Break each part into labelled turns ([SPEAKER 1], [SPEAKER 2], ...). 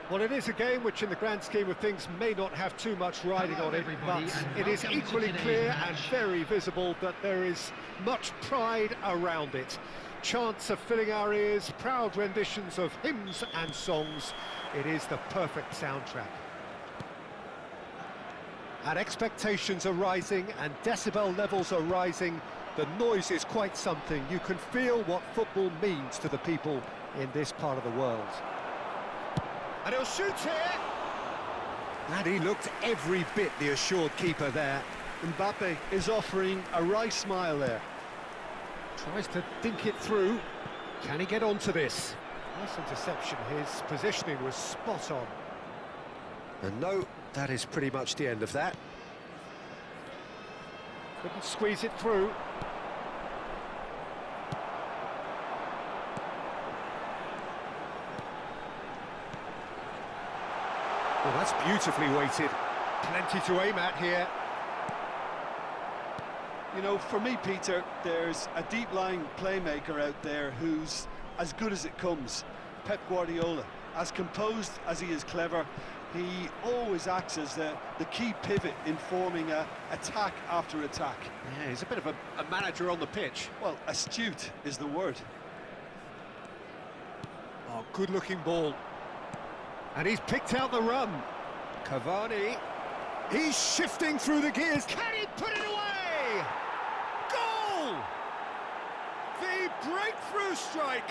[SPEAKER 1] Well, it is a game which, in the grand scheme of things, may not have too much riding on it, but it is equally clear and very visible that there is much pride around it. Chants are filling our ears, proud renditions of hymns and songs. It is the perfect soundtrack. And expectations are rising, and decibel levels are rising. The noise is quite something. You can feel what football means to the people in this part of the world. And he'll shoot here! And he looked every bit the assured keeper there.
[SPEAKER 2] Mbappe is offering a wry smile there.
[SPEAKER 1] Tries to dink it through. Can he get onto this? Nice interception. His positioning was spot on. And no, that is pretty much the end of that. Couldn't squeeze it through. Well, that's beautifully weighted. Plenty to aim at here.
[SPEAKER 2] You know, for me, Peter, there's a deep-lying playmaker out there who's as good as it comes. Pep Guardiola. As composed as he is clever, he always acts as the key pivot in forming attack after attack.
[SPEAKER 1] Yeah, he's a bit of a manager on the pitch.
[SPEAKER 2] Well, astute is the word.
[SPEAKER 1] Oh, good-looking ball. And he's picked out the run. Cavani. He's shifting through the gears. Can he put it away? Goal! The breakthrough strike.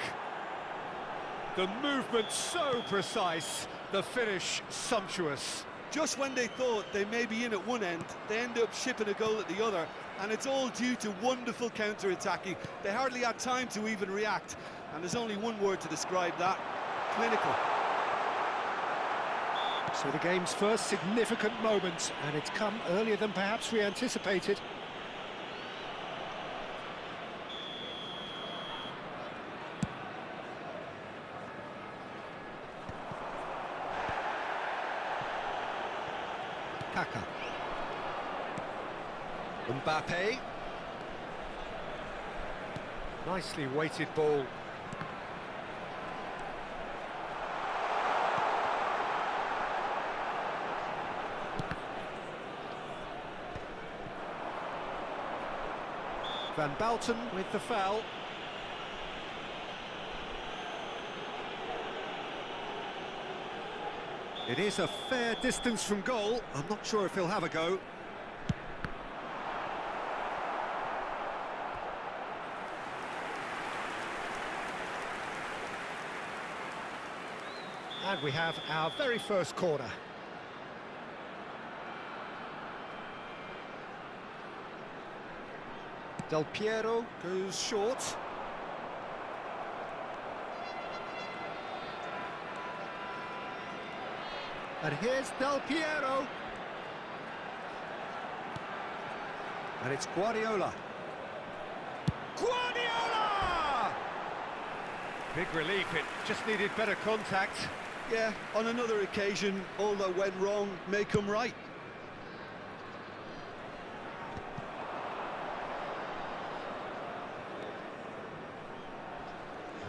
[SPEAKER 1] The movement so precise, the finish sumptuous.
[SPEAKER 2] Just when they thought they may be in at one end, they end up shipping a goal at the other, and it's all due to wonderful counter-attacking. They hardly had time to even react, and there's only one word to describe that: clinical.
[SPEAKER 1] So the game's first significant moment, and it's come earlier than perhaps we anticipated. Kaka. Mbappe. Nicely weighted ball. Van Balten with the foul. It is a fair distance from goal. I'm not sure if he'll have a go. And we have our very first corner. Del Piero goes short. And here's Del Piero. And it's Guardiola. Guardiola! Big relief, it just needed better contact.
[SPEAKER 2] Yeah, on another occasion, all that went wrong may come right.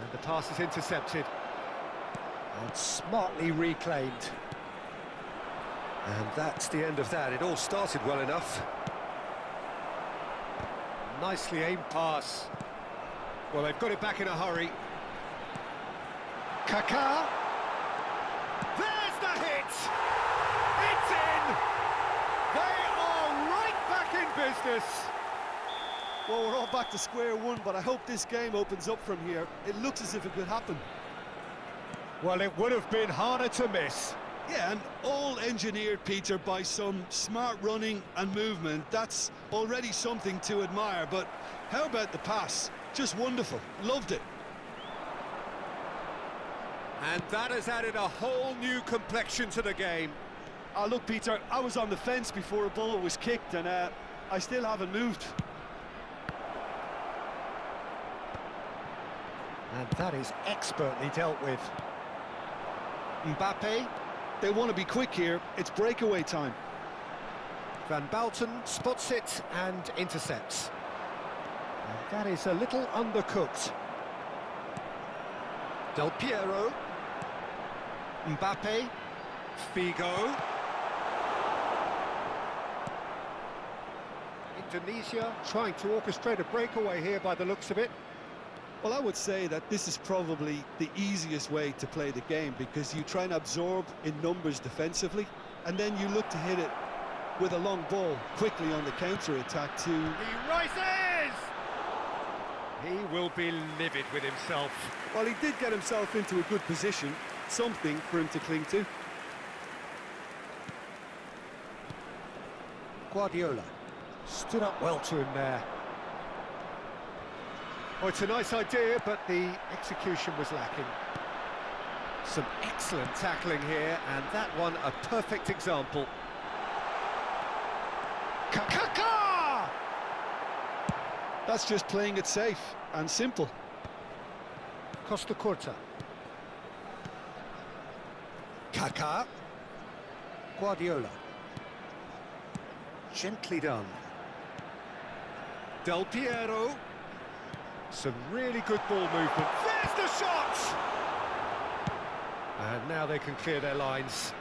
[SPEAKER 1] And the pass is intercepted. And smartly reclaimed. And that's the end of that. It all started well enough. Nicely aimed pass. Well, they've got it back in a hurry. Kaká. There's the hit! It's in! They are right back in business!
[SPEAKER 2] Well, we're all back to square one, but I hope this game opens up from here. It looks as if it could happen.
[SPEAKER 1] Well, it would have been harder to miss.
[SPEAKER 2] Yeah, and all engineered, Peter, by some smart running and movement. That's already something to admire, but how about the pass? Just wonderful. Loved it.
[SPEAKER 1] And that has added a whole new complexion to the game.
[SPEAKER 2] Look, Peter, I was on the fence before a ball was kicked, and I still haven't moved.
[SPEAKER 1] And that is expertly dealt with. Mbappe.
[SPEAKER 2] They want to be quick here. It's breakaway time.
[SPEAKER 1] Van Balten spots it and intercepts. And that is a little undercooked. Del Piero. Mbappe, Figo. Indonesia trying to orchestrate a breakaway here by the looks of it.
[SPEAKER 2] Well, I would say that this is probably the easiest way to play the game, because you try and absorb in numbers defensively, and then you look to hit it with a long ball quickly on the counter-attack to...
[SPEAKER 1] He rises! He will be livid with himself.
[SPEAKER 2] Well, he did get himself into a good position, something for him to cling to.
[SPEAKER 1] Guardiola stood up well to him there. Oh, it's a nice idea, but the execution was lacking. Some excellent tackling here, and that one a perfect example. Kaka!
[SPEAKER 2] That's just playing it safe and simple.
[SPEAKER 1] Costa Curta. Kaka. Guardiola. Gently done. Del Piero. Some really good ball movement. There's the shot! And now they can clear their lines.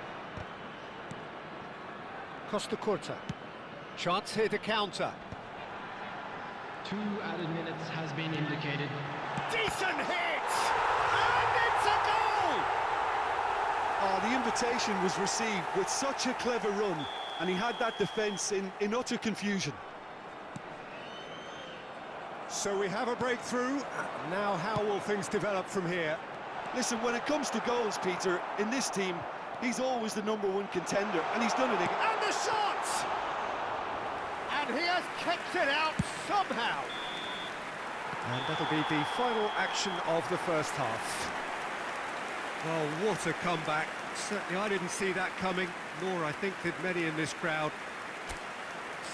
[SPEAKER 1] Costa Curta. Chance here to counter.
[SPEAKER 3] 2 added minutes has been indicated.
[SPEAKER 1] Decent hit! And it's a goal!
[SPEAKER 2] Oh, the invitation was received with such a clever run, and he had that defence in utter confusion.
[SPEAKER 1] So we have a breakthrough. Now how will things develop from here?
[SPEAKER 2] Listen, when it comes to goals, Peter, in this team, he's always the #1 contender, and he's done it again.
[SPEAKER 1] And the shot! And he has kept it out somehow. And that'll be the final action of the first half. Well, what a comeback. Certainly I didn't see that coming, nor I think did many in this crowd.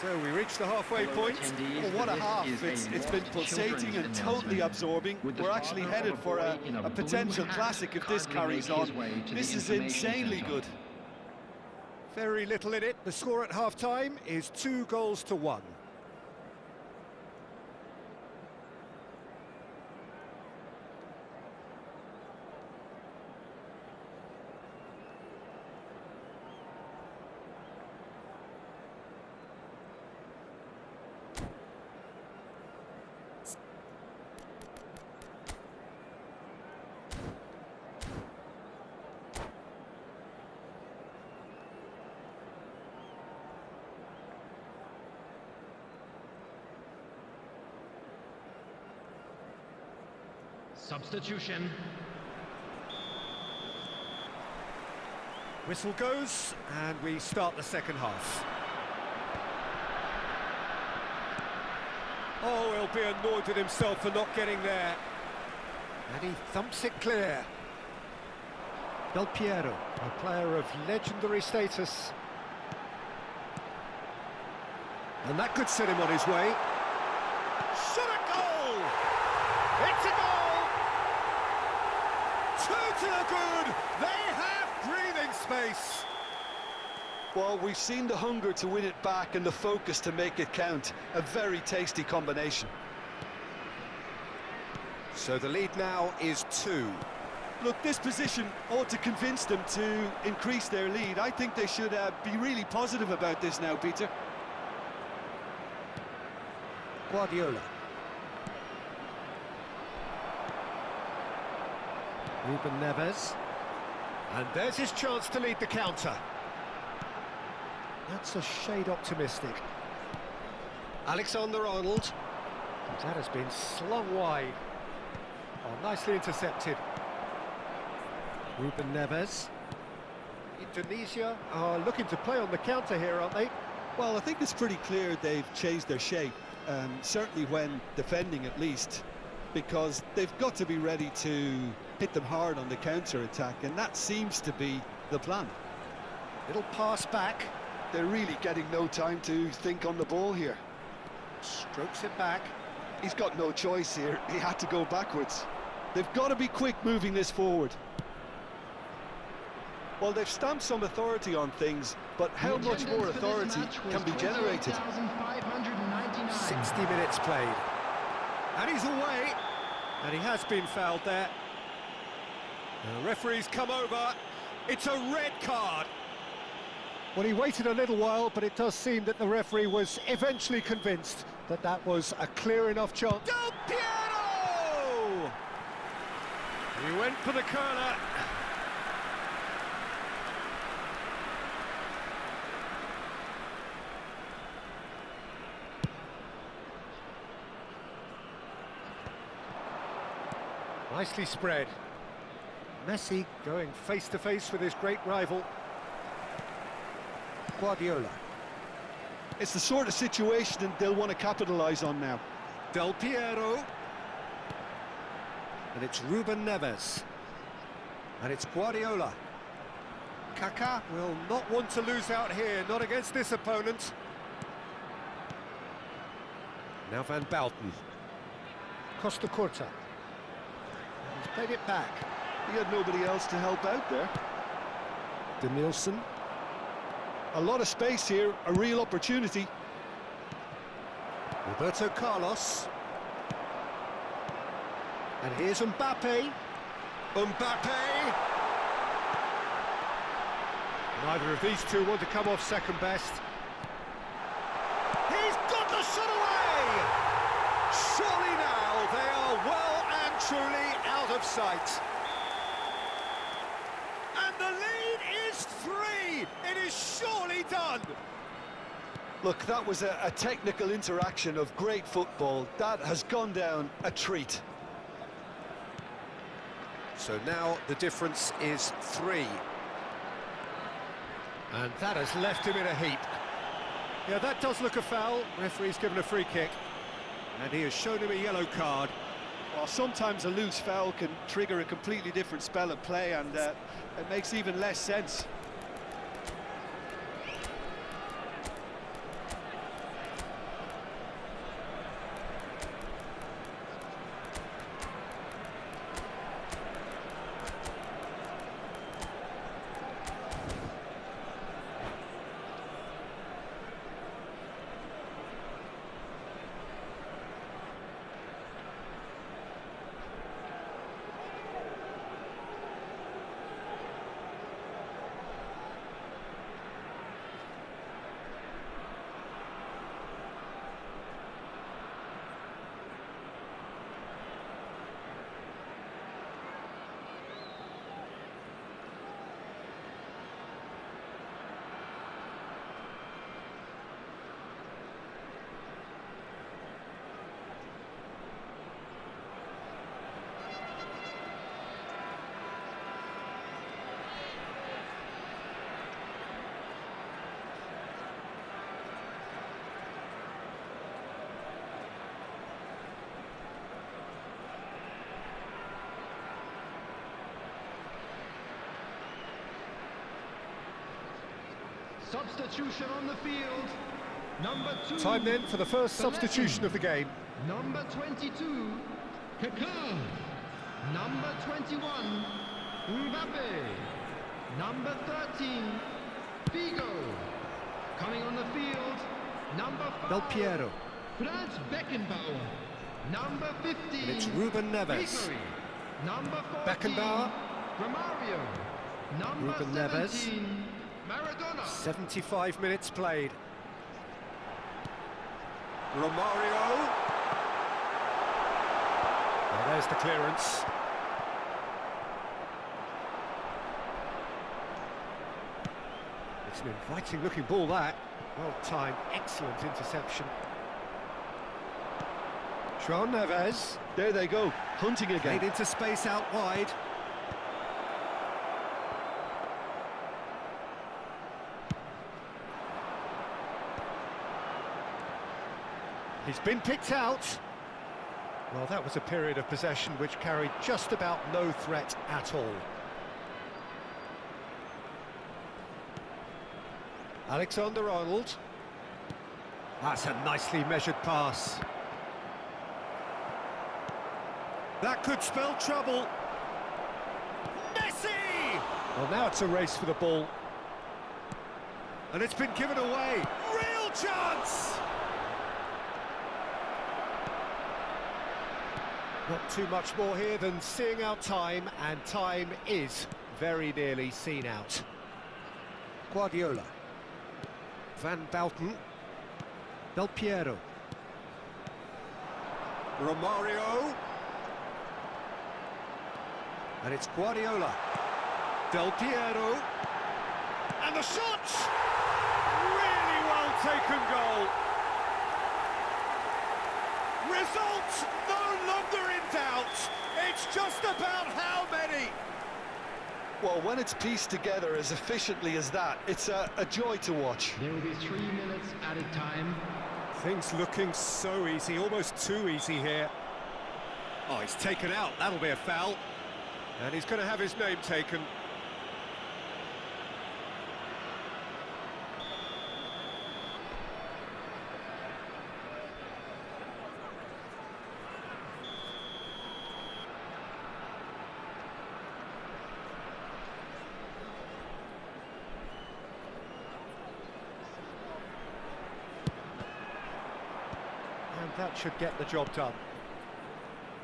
[SPEAKER 1] So we reached the halfway point.
[SPEAKER 2] Oh, what a half. It's been pulsating and totally absorbing. We're actually headed for a potential classic if this carries on. This is insanely good.
[SPEAKER 1] Very little in it. The score at half-time is 2-1.
[SPEAKER 3] Substitution.
[SPEAKER 1] Whistle goes, and we start the second half. Oh, he'll be annoyed with himself for not getting there. And he thumps it clear. Del Piero, a player of legendary status. And that could set him on his way. Shot a goal! It's a goal! 2 good! They have breathing space!
[SPEAKER 2] Well, we've seen the hunger to win it back and the focus to make it count. A very tasty combination.
[SPEAKER 1] So the lead now is 2.
[SPEAKER 2] Look, this position ought to convince them to increase their lead. I think they should be really positive about this now, Peter.
[SPEAKER 1] Guardiola. Ruben Neves. And there's his chance to lead the counter. That's a shade optimistic. Alexander-Arnold. That has been slung wide. Oh, nicely intercepted. Ruben Neves. Indonesia are looking to play on the counter here, aren't they?
[SPEAKER 2] Well, I think it's pretty clear they've changed their shape, certainly when defending at least, because they've got to be ready to hit them hard on the counter-attack, and that seems to be the plan.
[SPEAKER 1] Little pass back.
[SPEAKER 2] They're really getting no time to think on the ball here.
[SPEAKER 1] Strokes it back.
[SPEAKER 2] He's got no choice here. He had to go backwards. They've got to be quick moving this forward. Well, they've stamped some authority on things, but how much more authority can be generated?
[SPEAKER 1] 60 minutes played. And he's away. And he has been fouled there. The referee's come over. It's a red card. Well, he waited a little while, but it does seem that the referee was eventually convinced that that was a clear enough chance. Del Piero! He went for the curler. Nicely spread. Messi going face-to-face with his great rival. Guardiola.
[SPEAKER 2] It's the sort of situation that they'll want to capitalise on now.
[SPEAKER 1] Del Piero. And it's Ruben Neves. And it's Guardiola. Kaká will not want to lose out here, not against this opponent. Now Van Bouten. Costa Curta. He's played it back.
[SPEAKER 2] He had nobody else to help out there.
[SPEAKER 1] De Nielsen.
[SPEAKER 2] A lot of space here, a real opportunity.
[SPEAKER 1] Roberto Carlos. And here's Mbappe. Mbappe! Neither of these two want to come off second best. He's got the shot away! Surely now they are well and truly out of sight. And the lead is 3! It is surely done!
[SPEAKER 2] Look, that was a technical interaction of great football. That has gone down a treat.
[SPEAKER 1] So now the difference is 3. And that has left him in a heap. Yeah, that does look a foul. Referee's given a free kick. And he has shown him a yellow card.
[SPEAKER 2] Well, sometimes a loose foul can trigger a completely different spell of play, and it makes even less sense.
[SPEAKER 3] Substitution on the field. Number 2.
[SPEAKER 1] Time then for the first substitution of the game.
[SPEAKER 3] Number 22, Kaká. Number 21, Mbappe. Number 13, Figo. Coming on the field, number 5,
[SPEAKER 1] Del Piero.
[SPEAKER 3] Franz Beckenbauer. Number 15,
[SPEAKER 1] And it's Ruben Neves.
[SPEAKER 3] Ribery. Number 14,
[SPEAKER 1] Beckenbauer.
[SPEAKER 3] Romario. Number
[SPEAKER 1] Ruben Neves.
[SPEAKER 3] 17, Maradona.
[SPEAKER 1] 75 minutes played. Romario. Well, there's the clearance. It's an inviting looking ball, that. Well timed, excellent interception. João Neves.
[SPEAKER 2] There they go, hunting again.
[SPEAKER 1] Played into space out wide. He's been picked out. Well, that was a period of possession which carried just about no threat at all. Alexander-Arnold. That's a nicely measured pass. That could spell trouble. Messi! Well, now it's a race for the ball. And it's been given away. Real chance! Not too much more here than seeing out time, and time is very nearly seen out. Guardiola. Van Belten. Del Piero. Romario. And it's Guardiola. Del Piero. And the shot! Really well taken goal. Result no longer in doubt. It's just about how many.
[SPEAKER 2] Well, when it's pieced together as efficiently as that, it's a joy to watch.
[SPEAKER 3] There will be 3 minutes added time.
[SPEAKER 1] Things looking so easy, almost too easy here. Oh, he's taken out, that'll be a foul. And he's going to have his name taken. And that should get the job done.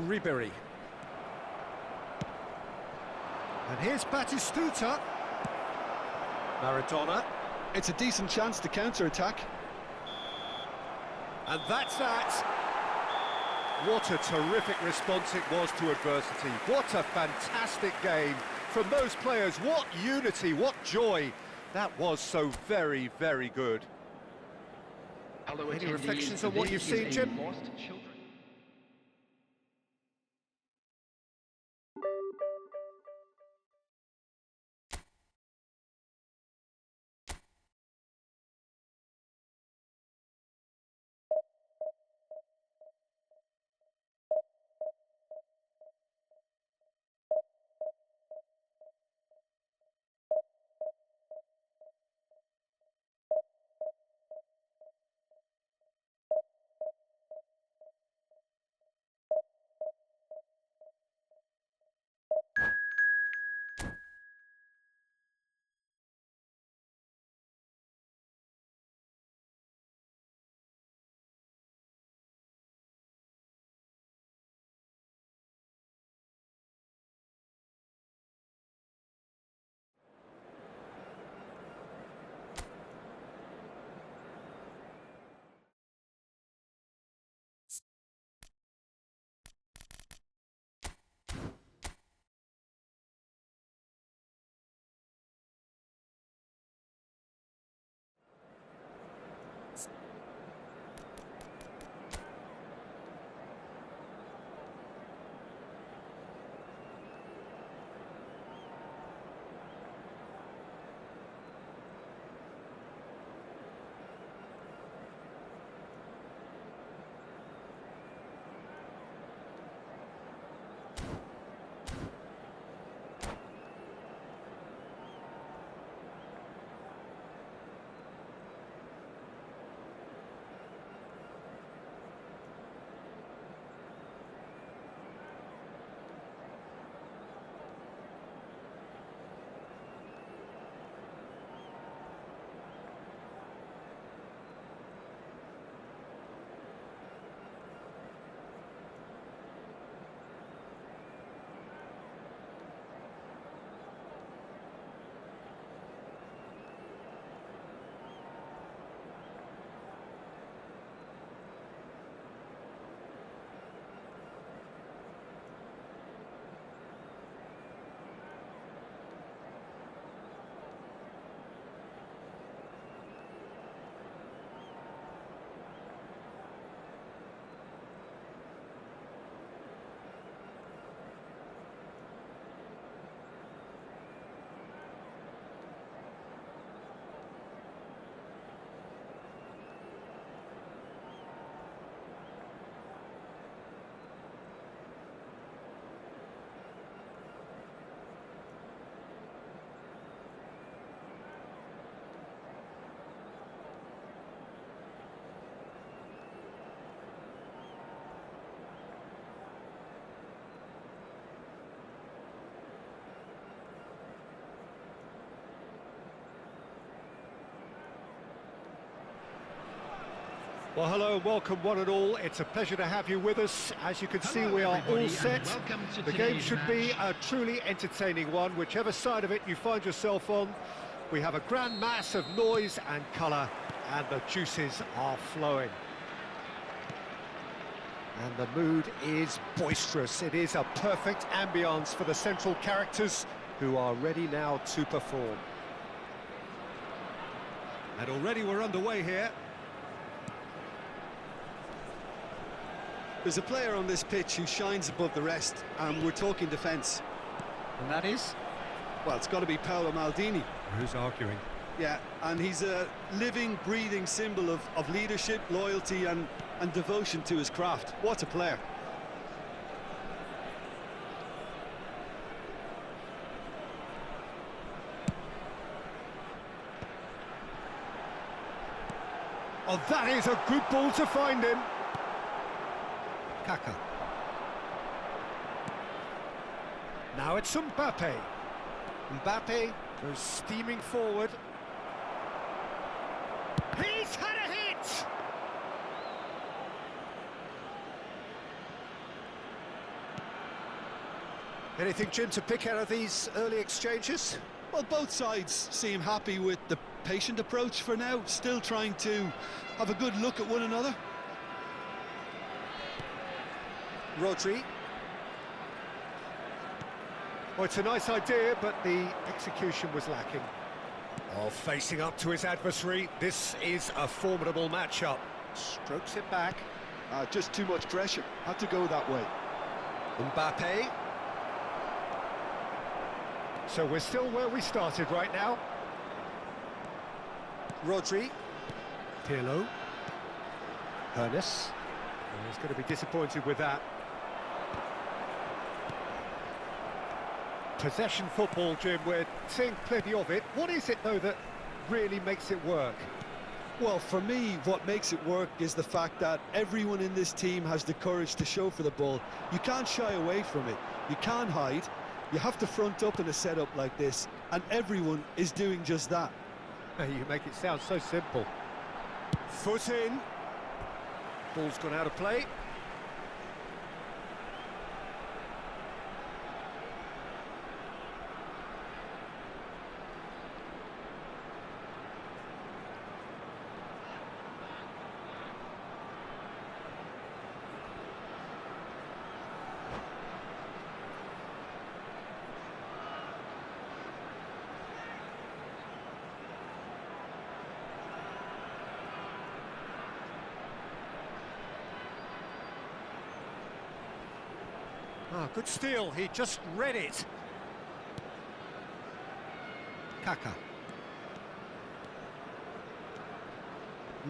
[SPEAKER 1] Ribery. And here's Batistuta. Maradona.
[SPEAKER 2] It's a decent chance to counter-attack.
[SPEAKER 1] And that's that. What a terrific response it was to adversity. What a fantastic game from those players. What unity, what joy. That was so very, very good. Any reflections on what you've seen, Jim? Well, hello and welcome one and all. It's a pleasure to have you with us. As you can see,
[SPEAKER 3] Hello,
[SPEAKER 1] we are
[SPEAKER 3] everybody,
[SPEAKER 1] all set.
[SPEAKER 3] and welcome to
[SPEAKER 1] The game
[SPEAKER 3] today's
[SPEAKER 1] should be
[SPEAKER 3] match.
[SPEAKER 1] a truly entertaining one, whichever side of it you find yourself on. We have a grand mass of noise and colour, and the juices are flowing. And the mood is boisterous. It is a perfect ambience for the central characters, who are ready now to perform. And already we're underway here.
[SPEAKER 2] There's a player on this pitch who shines above the rest, and we're talking defence.
[SPEAKER 1] And that is?
[SPEAKER 2] Well, it's got to be Paolo Maldini.
[SPEAKER 1] Who's arguing?
[SPEAKER 2] Yeah, and he's a living, breathing symbol of leadership, loyalty and devotion to his craft. What a player.
[SPEAKER 1] Oh, that is a good ball to find him. Kaka. Now it's Mbappe. Mbappe goes steaming forward. He's had a hit! Anything, Jim, to pick out of these early exchanges?
[SPEAKER 2] Well, both sides seem happy with the patient approach for now, still trying to have a good look at one another.
[SPEAKER 1] Rodri. Well, it's a nice idea, but the execution was lacking. Oh, facing up to his adversary, this is a formidable matchup. Strokes it back.
[SPEAKER 2] Just too much pressure, had to go that way.
[SPEAKER 1] Mbappe. So we're still where we started right now. Rodri. Pirlo. Ernest. He's going to be disappointed with that. Possession football, Jim, we're seeing plenty of it. What is it, though, that really makes it work?
[SPEAKER 2] Well, for me, what makes it work is the fact that everyone in this team has the courage to show for the ball. You can't shy away from it. You can't hide. You have to front up in a setup like this, and everyone is doing just that.
[SPEAKER 1] You make it sound so simple. Foot in. Ball's gone out of play. Good steal, he just read it. Kaka.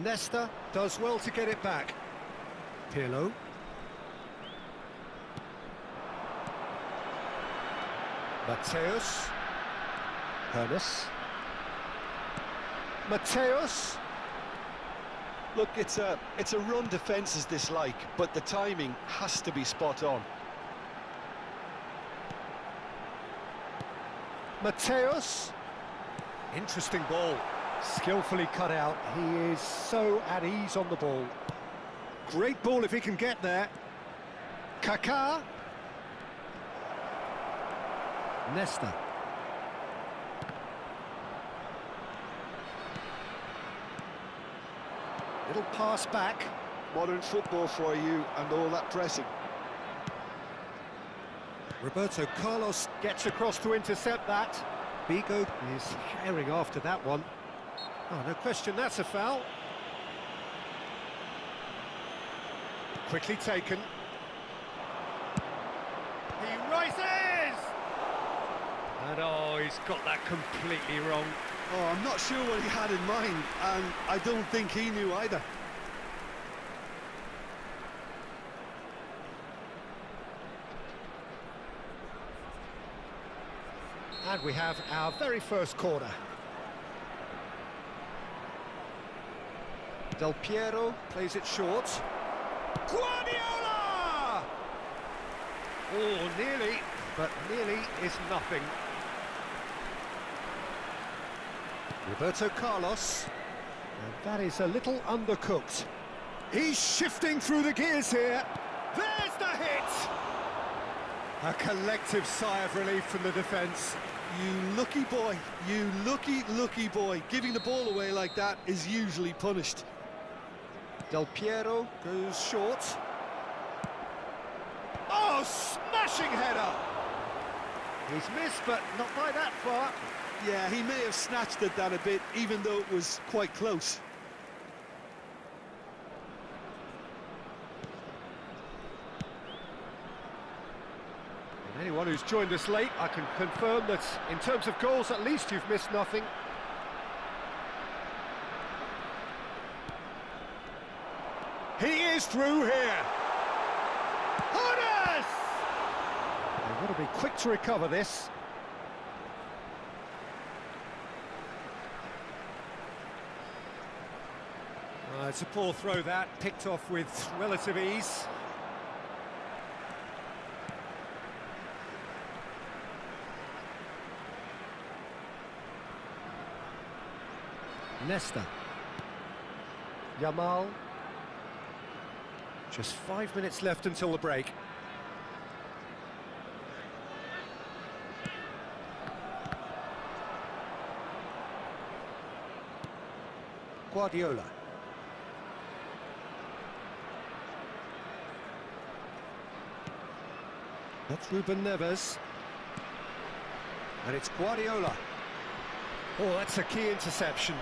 [SPEAKER 1] Nesta does well to get it back. Pirlo. Mateus. Ernest. Mateus.
[SPEAKER 2] Look, it's a run defence is dislike, but the timing has to be spot on.
[SPEAKER 1] Mateus. Interesting ball. Skillfully cut out. He is so at ease on the ball. Great ball if he can get there. Kaká. Nesta. Little pass back.
[SPEAKER 2] Modern football for you and all that pressing.
[SPEAKER 1] Roberto Carlos gets across to intercept that. Bigo is herring after that one. Oh, no question, that's a foul. Quickly taken. He rises! And oh, he's got that completely wrong.
[SPEAKER 2] Oh, I'm not sure what he had in mind, and I don't think he knew either.
[SPEAKER 1] And we have our very first corner. Del Piero plays it short. Guardiola! Oh, nearly, but nearly is nothing. Roberto Carlos. And that is a little undercooked. He's shifting through the gears here. There's the hit! A collective sigh of relief from the defence.
[SPEAKER 2] You lucky boy, you lucky boy. Giving the ball away like that is usually punished.
[SPEAKER 1] Del Piero goes short. Oh, smashing header! He's missed, but not by that far.
[SPEAKER 2] Yeah, he may have snatched at that a bit, even though it was quite close.
[SPEAKER 1] And anyone who's joined us late, I can confirm that in terms of goals, at least you've missed nothing. He is through here. Honas! They've got to be quick to recover this. It's a poor throw that, picked off with relative ease. Nesta. Yamal. Just 5 minutes left until the break. Guardiola. That's Ruben Neves. And it's Guardiola. Oh, that's a key interception.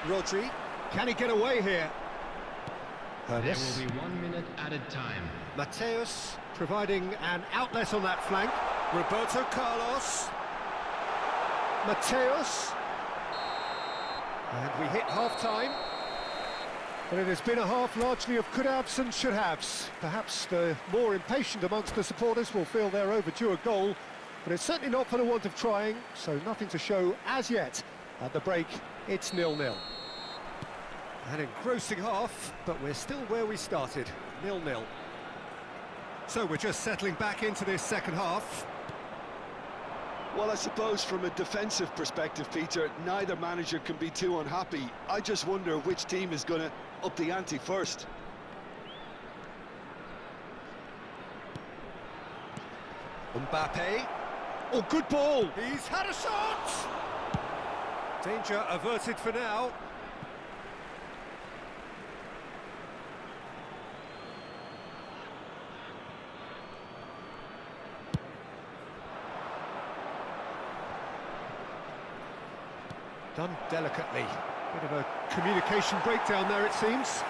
[SPEAKER 1] Rodri, can he get away here?
[SPEAKER 3] There will be 1 minute added time.
[SPEAKER 1] Mateus providing an outlet on that flank. Roberto Carlos. Mateus. And we hit half-time. But it has been a half largely of could-haves and should-haves. Perhaps the more impatient amongst the supporters will feel they're overdue a goal, but it's certainly not for the want of trying, so nothing to show as yet. At the break, it's 0-0. An engrossing half, but we're still where we started, 0-0. So we're just settling back into this second half.
[SPEAKER 2] Well, I suppose from a defensive perspective, Peter, neither manager can be too unhappy. I just wonder which team is going to up the ante first.
[SPEAKER 1] Mbappe. Oh, good ball! He's had a shot! Danger averted for now. Done delicately. Bit of a communication breakdown there, it seems.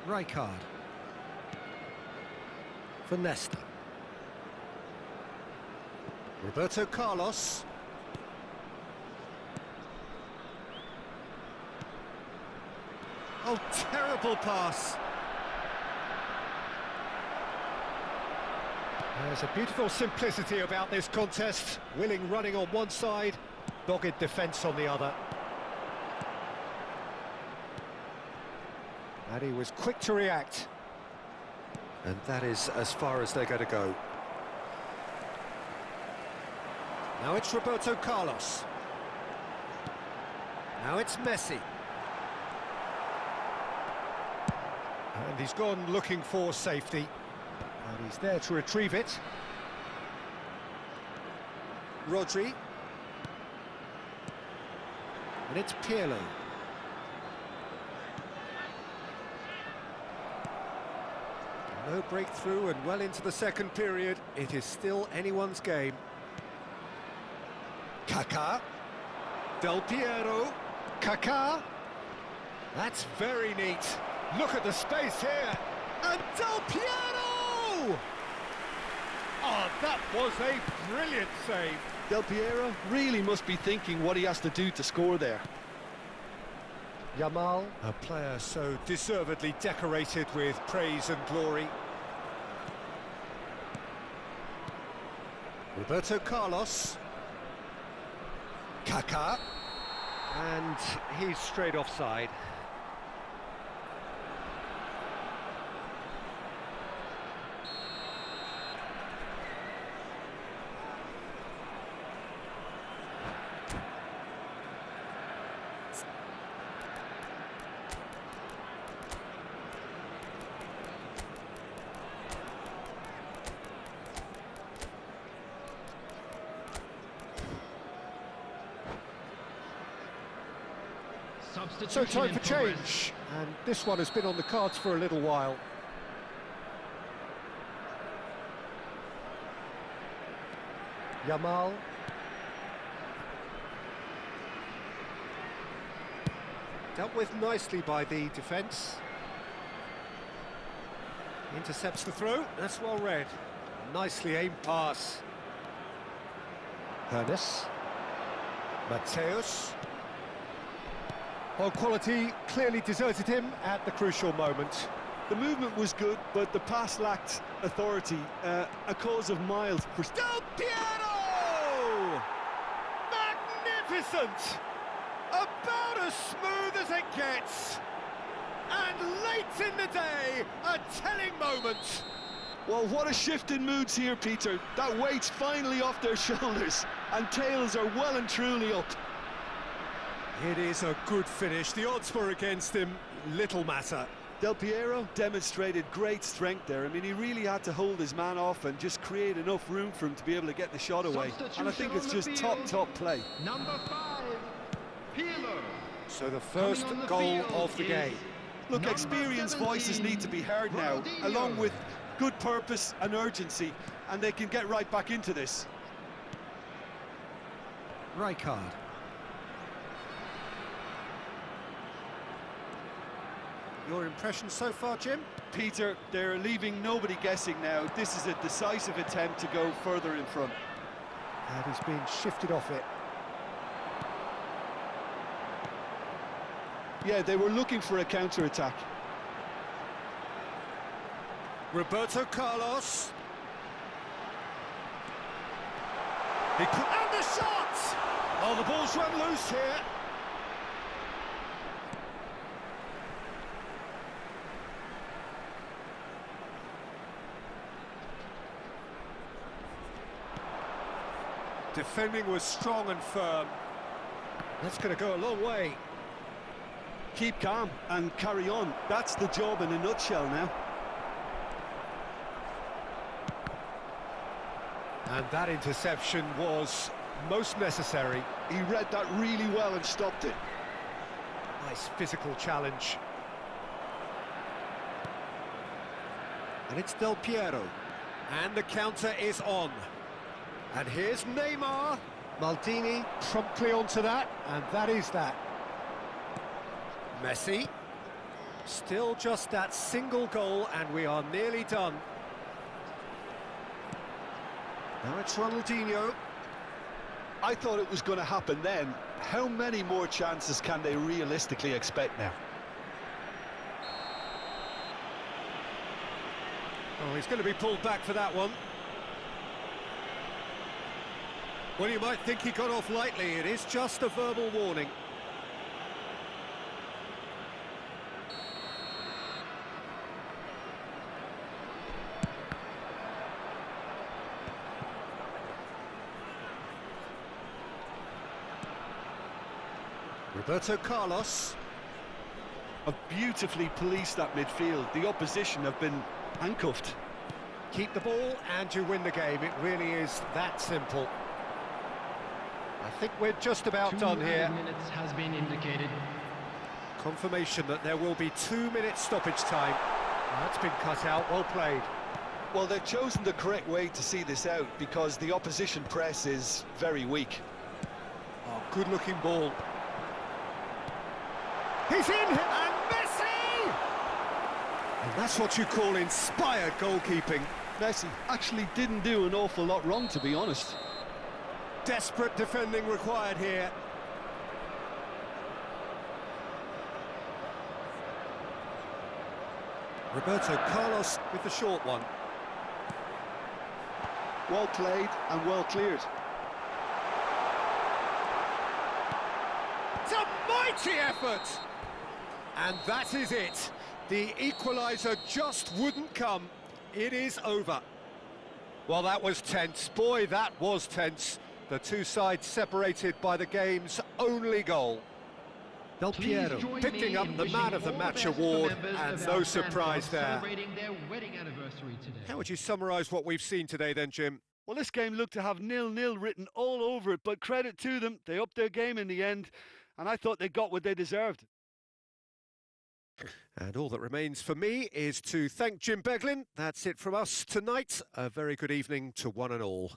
[SPEAKER 1] Rijkaard. For Nesta. Roberto Carlos. Oh, terrible pass. There's a beautiful simplicity about this contest. Willing running on one side, dogged defence on the other. And he was quick to react. And that is as far as they're going to go. Now it's Roberto Carlos. Now it's Messi. And he's gone looking for safety. And he's there to retrieve it. Rodri. And it's Pirlo. No breakthrough and well into the second period. It is still anyone's game. Kaká. Del Piero. Kaká. That's very neat. Look at the space here. And Del Piero! Oh, that was a brilliant save.
[SPEAKER 2] Del Piero really must be thinking what he has to do to score there.
[SPEAKER 1] Yamal, a player so deservedly decorated with praise and glory. Roberto Carlos. Kaká. And he's straight offside. So time
[SPEAKER 3] in
[SPEAKER 1] for
[SPEAKER 3] progress.
[SPEAKER 1] change, and this one has been on the cards for a little while. Yamal. Dealt with nicely by the defence. Intercepts the throw, that's well read. Nicely aimed pass. Hernes. Mateus. Well, quality clearly deserted him at the crucial moment.
[SPEAKER 2] The movement was good, but the pass lacked authority, a cause of mild frustration.
[SPEAKER 1] Del Piero! Magnificent! About as smooth as it gets. And late in the day, a telling moment.
[SPEAKER 2] Well, what a shift in moods here, Peter. That weight's finally off their shoulders, and tails are well and truly up.
[SPEAKER 1] It is a good finish. The odds were against him, little matter.
[SPEAKER 2] Del Piero demonstrated great strength there. I mean, he really had to hold his man off and just create enough room for him to be able to get the shot away. And I think it's just top play.
[SPEAKER 3] Number 5, Pirlo.
[SPEAKER 1] So the first goal of the game.
[SPEAKER 2] Look, experienced voices need to be heard now, along with good purpose and urgency, and they can get right back into this.
[SPEAKER 1] Rijkaard. Your impression so far, Jim?
[SPEAKER 2] Peter, they're leaving nobody guessing now. This is a decisive attempt to go further in front.
[SPEAKER 1] And he's been shifted off it.
[SPEAKER 2] Yeah, they were looking for a counter-attack.
[SPEAKER 1] Roberto Carlos. He could... And the shot! Oh, the ball's run loose here. Defending was strong and firm. That's going to go a long way.
[SPEAKER 2] Keep calm and carry on. That's the job in a nutshell now.
[SPEAKER 1] And that interception was most necessary.
[SPEAKER 2] He read that really well and stopped it.
[SPEAKER 1] Nice physical challenge. And it's Del Piero. And the counter is on. And here's Neymar. Maldini promptly onto that, and that is that. Messi. Still just that single goal, and we are nearly done. Now it's Ronaldinho.
[SPEAKER 2] I thought it was going to happen then. How many more chances can they realistically expect now?
[SPEAKER 1] Oh, he's going to be pulled back for that one. Well, you might think he got off lightly. It is just a verbal warning. Roberto Carlos.
[SPEAKER 2] Have beautifully policed that midfield. The opposition have been handcuffed.
[SPEAKER 1] Keep the ball and you win the game. It really is that simple. I think we're just about done here.
[SPEAKER 3] 2 minutes has been indicated.
[SPEAKER 1] Confirmation that there will be 2 minutes stoppage time. That's been cut out, well played.
[SPEAKER 2] Well, they've chosen the correct way to see this out because the opposition press is very weak.
[SPEAKER 1] Oh, good-looking ball. He's in, and Messi! And that's what you call inspired goalkeeping.
[SPEAKER 2] Messi actually didn't do an awful lot wrong, to be honest.
[SPEAKER 1] Desperate defending required here. Roberto Carlos with the short one.
[SPEAKER 2] Well played and well cleared.
[SPEAKER 1] It's a mighty effort! And that is it. The equaliser just wouldn't come. It is over. Well, that was tense. Boy, that was tense. The two sides separated by the game's only goal. Del Piero picking up the Man of the Match award, and no surprise there. How would you summarise what we've seen today then, Jim?
[SPEAKER 2] Well, this game looked to have 0-0 written all over it, but credit to them, they upped their game in the end, and I thought they got what they deserved.
[SPEAKER 1] And all that remains for me is to thank Jim Beglin. That's it from us tonight. A very good evening to one and all.